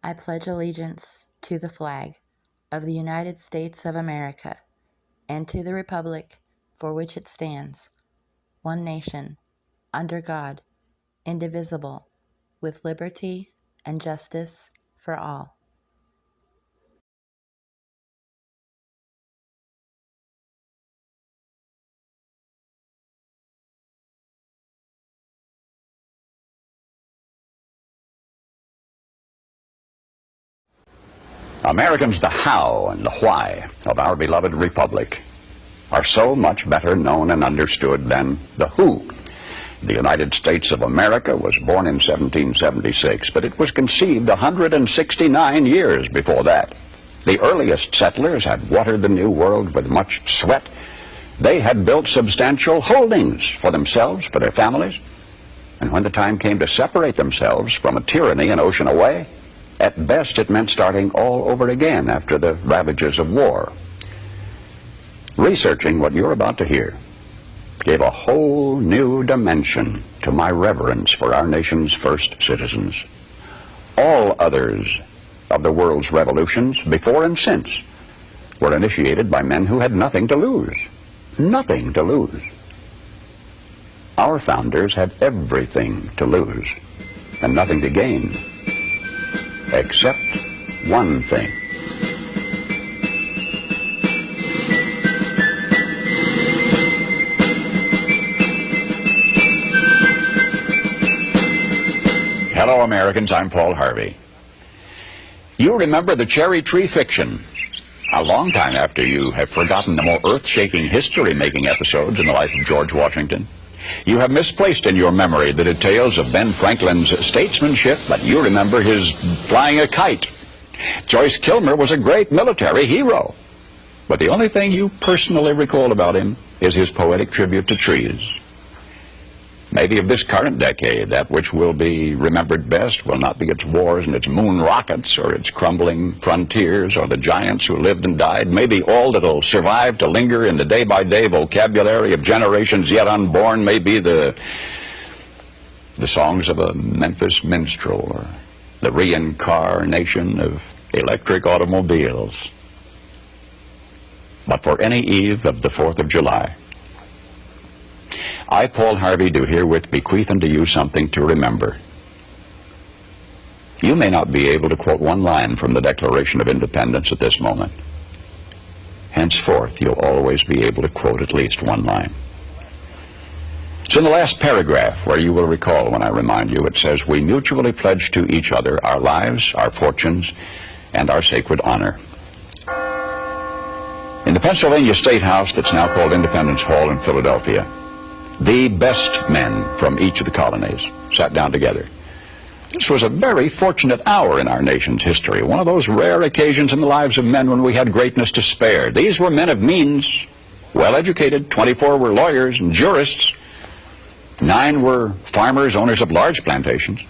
I pledge allegiance to the flag of the United States of America and to the republic for which it stands, one nation, under God, indivisible, with liberty and justice for all. Americans, the how and the why of our beloved republic are so much better known and understood than the who. The United States of America was born in 1776, but it was conceived 169 years before that. The earliest settlers had watered the New World with much sweat. They had built substantial holdings for themselves, for their families, and when the time came to separate themselves from a tyranny an ocean away, at best it meant starting all over again after the ravages of war. Researching what you're about to hear gave a whole new dimension to my reverence for our nation's first citizens. All others of the world's revolutions, before and since, were initiated by men who had nothing to lose. Nothing to lose. Our founders had everything to lose and nothing to gain, except one thing. Hello, Americans. I'm Paul Harvey. You remember the cherry tree fiction. A long time after you have forgotten the more earth-shaking history-making episodes in the life of George Washington. You have misplaced in your memory the details of Ben Franklin's statesmanship, but you remember his flying a kite. Joyce Kilmer was a great military hero, but the only thing you personally recall about him is his poetic tribute to trees. Maybe of this current decade, that which will be remembered best will not be its wars and its moon rockets or its crumbling frontiers or the giants who lived and died. Maybe all that'll survive to linger in the day-by-day vocabulary of generations yet unborn may be the songs of a Memphis minstrel or the reincarnation of electric automobiles. But for any eve of the 4th of July, I, Paul Harvey, do herewith bequeath unto you something to remember. You may not be able to quote one line from the Declaration of Independence at this moment. Henceforth, you'll always be able to quote at least one line. It's in the last paragraph where you will recall when I remind you. It says, "We mutually pledge to each other our lives, our fortunes, and our sacred honor." In the Pennsylvania State House that's now called Independence Hall in Philadelphia, the best men from each of the colonies sat down together. This was a very fortunate hour in our nation's history, one of those rare occasions in the lives of men when we had greatness to spare. These were men of means, well-educated. 24 were lawyers and jurists. 9 were farmers, owners of large plantations.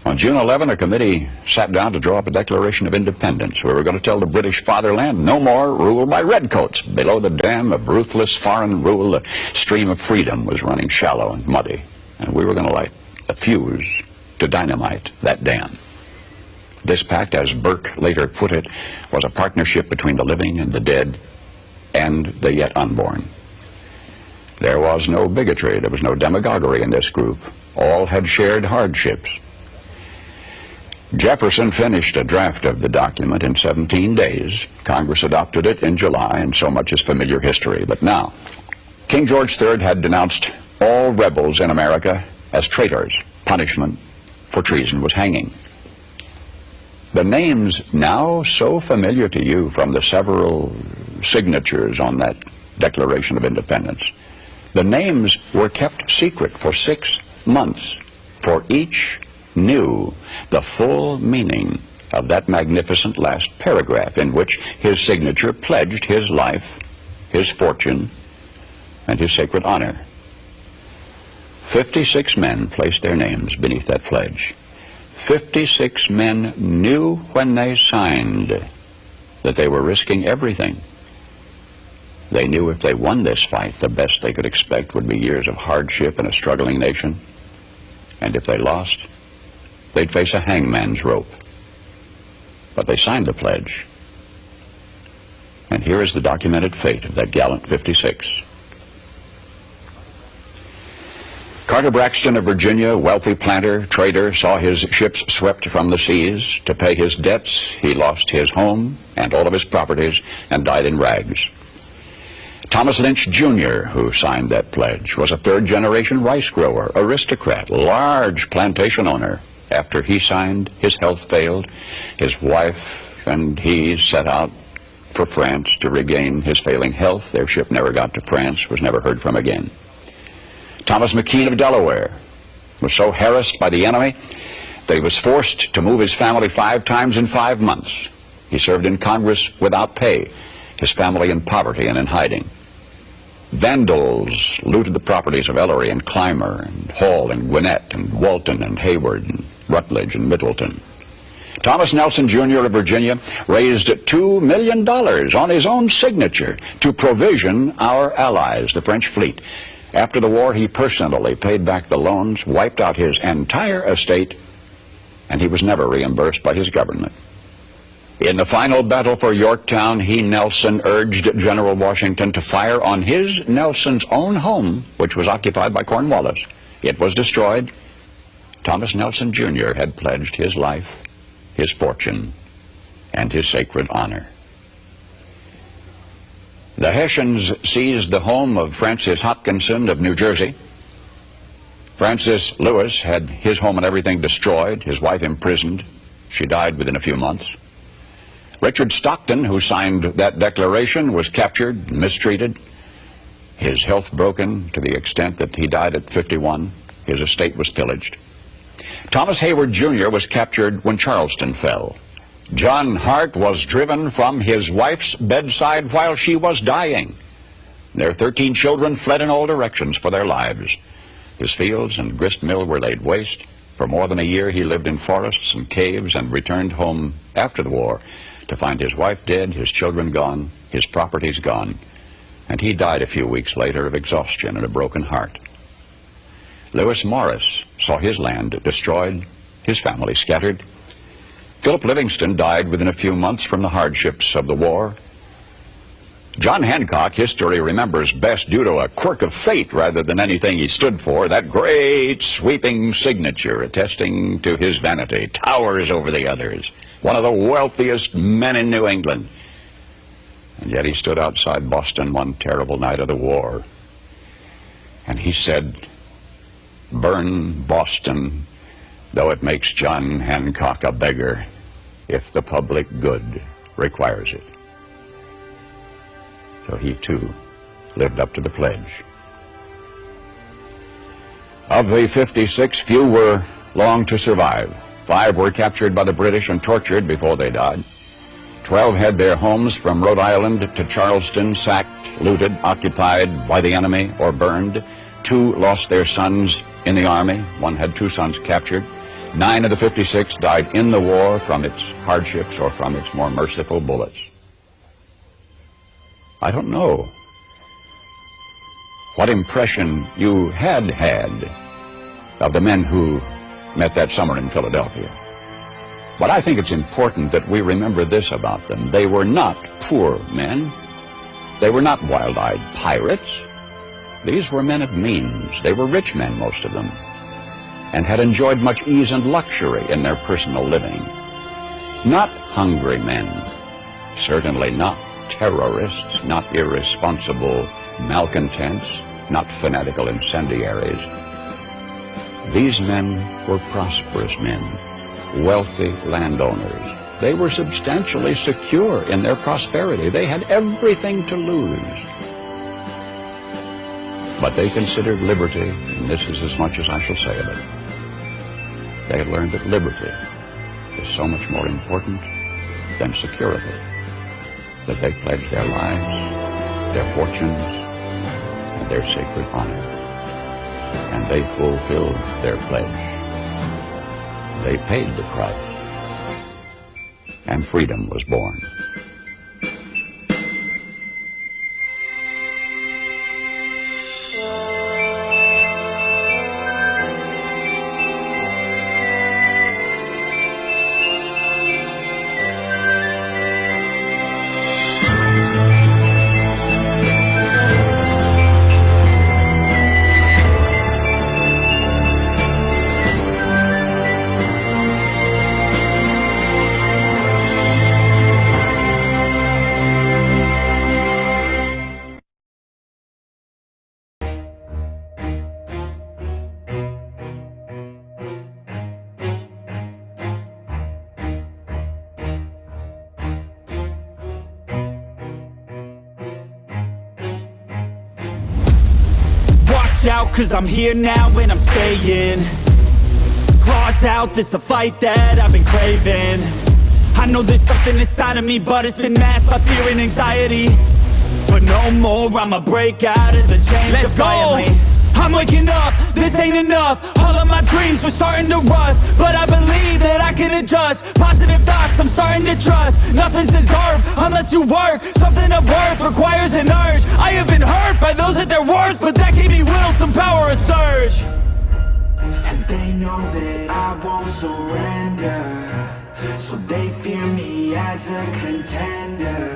On June 11, a committee sat down to draw up a Declaration of Independence. We were going to tell the British fatherland no more rule by redcoats. Below the dam of ruthless foreign rule, the stream of freedom was running shallow and muddy, and we were going to light a fuse to dynamite that dam. This pact, as Burke later put it, was a partnership between the living and the dead and the yet unborn. There was no bigotry, there was no demagoguery in this group. All had shared hardships. Jefferson finished a draft of the document in 17 days. Congress adopted it in July, and so much is familiar history. But now, King George III had denounced all rebels in America as traitors. Punishment for treason was hanging. The names now so familiar to you from the several signatures on that Declaration of Independence, the names were kept secret for 6 months, for each knew the full meaning of that magnificent last paragraph in which his signature pledged his life, his fortune, and his sacred honor. 56 men placed their names beneath that pledge. 56 men knew when they signed that they were risking everything. They knew if they won this fight, the best they could expect would be years of hardship in a struggling nation. And if they lost, they'd face a hangman's rope but they signed the pledge. And here is the documented fate of that gallant 56. Carter Braxton of Virginia, wealthy planter, trader, saw his ships swept from the seas. To pay his debts, he lost his home and all of his properties and died in rags. Thomas Lynch, Jr., who signed that pledge, was a third-generation rice grower, aristocrat, large plantation owner. After he signed, his health failed. His wife and he set out for France to regain his failing health. Their ship never got to France, was never heard from again. Thomas McKean of Delaware was so harassed by the enemy that he was forced to move his family 5 times in 5 months. He served in Congress without pay, his family in poverty and in hiding. Vandals looted the properties of Ellery and Clymer and Hall and Gwinnett and Walton and Hayward and Rutledge and Middleton. Thomas Nelson, Jr. of Virginia raised $2 million on his own signature to provision our allies, the French fleet. After the war, he personally paid back the loans, wiped out his entire estate, and he was never reimbursed by his government. In the final battle for Yorktown, he, Nelson, urged General Washington to fire on his, Nelson's, own home, which was occupied by Cornwallis. It was destroyed. Thomas Nelson, Jr. had pledged his life, his fortune, and his sacred honor. The Hessians seized the home of Francis Hopkinson of New Jersey. Francis Lewis had his home and everything destroyed, his wife imprisoned. She died within a few months. Richard Stockton, who signed that declaration, was captured, mistreated, his health broken to the extent that he died at 51. His estate was pillaged. Thomas Hayward, Jr. was captured when Charleston fell. John Hart was driven from his wife's bedside while she was dying. Their 13 children fled in all directions for their lives. His fields and grist mill were laid waste. For more than a year he lived in forests and caves and returned home after the war to find his wife dead, his children gone, his properties gone, and he died a few weeks later of exhaustion and a broken heart. Lewis Morris saw his land destroyed, his family scattered. Philip Livingston died within a few months from the hardships of the war. John Hancock, history remembers best due to a quirk of fate rather than anything he stood for. That great sweeping signature attesting to his vanity towers over the others. One of the wealthiest men in New England. And yet he stood outside Boston one terrible night of the war. And he said, "Burn Boston, though it makes John Hancock a beggar, if the public good requires it." So he, too, lived up to the pledge. Of the 56, few were long to survive. 5 were captured by the British and tortured before they died. 12 had their homes from Rhode Island to Charleston sacked, looted, occupied by the enemy, or burned. 2 lost their sons in the army. 1 had 2 sons captured. 9 of the 56 died in the war from its hardships or from its more merciful bullets. I don't know what impression you had of the men who met that summer in Philadelphia. But I think it's important that we remember this about them. They were not poor men. They were not wild-eyed pirates. These were men of means. They were rich men, most of them, and had enjoyed much ease and luxury in their personal living. Not hungry men, certainly not terrorists, not irresponsible malcontents, not fanatical incendiaries. These men were prosperous men, wealthy landowners. They were substantially secure in their prosperity. They had everything to lose. But they considered liberty, and this is as much as I shall say of it. They had learned that liberty is so much more important than security, that they pledged their lives, their fortunes, and their sacred honor. And they fulfilled their pledge. They paid the price, and freedom was born. 'cause I'm here now and I'm staying. Claws out, this the fight that I've been craving. I know there's something inside of me, but it's been masked by fear and anxiety. But no more, I'ma break out of the chains. Let's defiantly go! I'm waking up, this ain't enough. All of my dreams were starting to rust, but I believe that I can adjust. Positive thoughts, I'm starting to trust. Nothing's deserved unless you work. Something of worth requires an urge. I have been hurt by those at their worst, but that gave me will, some power, a surge. And they know that I won't surrender, so they fear me as a contender.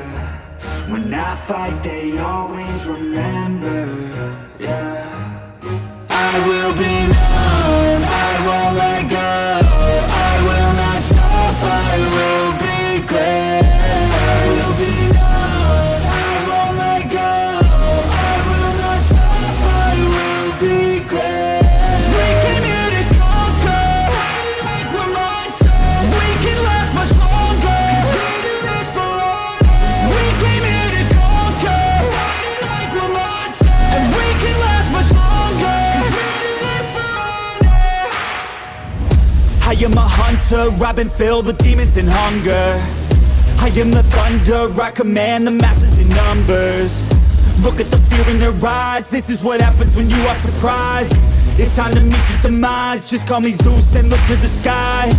When I fight, they always remember, yeah. I will be known, I won't let go. I will not stop, I will be great. I will be known, I won't let go. I will not stop, I will be great. 'Cause we came here to conquer, like we're monsters. We can last much longer, 'cause we do this for honor. We came here to conquer, like we're monsters. And we can last much longer, 'cause we do this for honor. I am a hunter, I've been filled with demons and hunger. I am the thunder, I command the masses in numbers. Look at the fear in their eyes, this is what happens when you are surprised. It's time to meet your demise, just call me Zeus and look to the sky.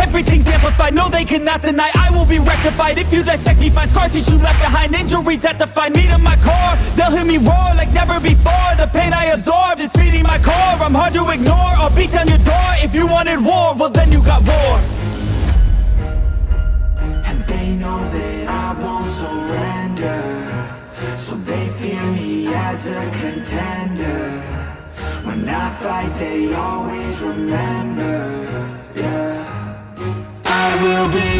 Everything's amplified, no they cannot deny, I will be rectified. If you dissect me, find scar tissue left behind, injuries that define me to my core. They'll hear me roar like never before, the pain I absorbed, it's feeding my core. I'm hard to ignore, I'll beat down your door. If you wanted war, well then you got war. And they know that I won't surrender, so they fear me as a contender. When I fight, they always remember, yeah. I will be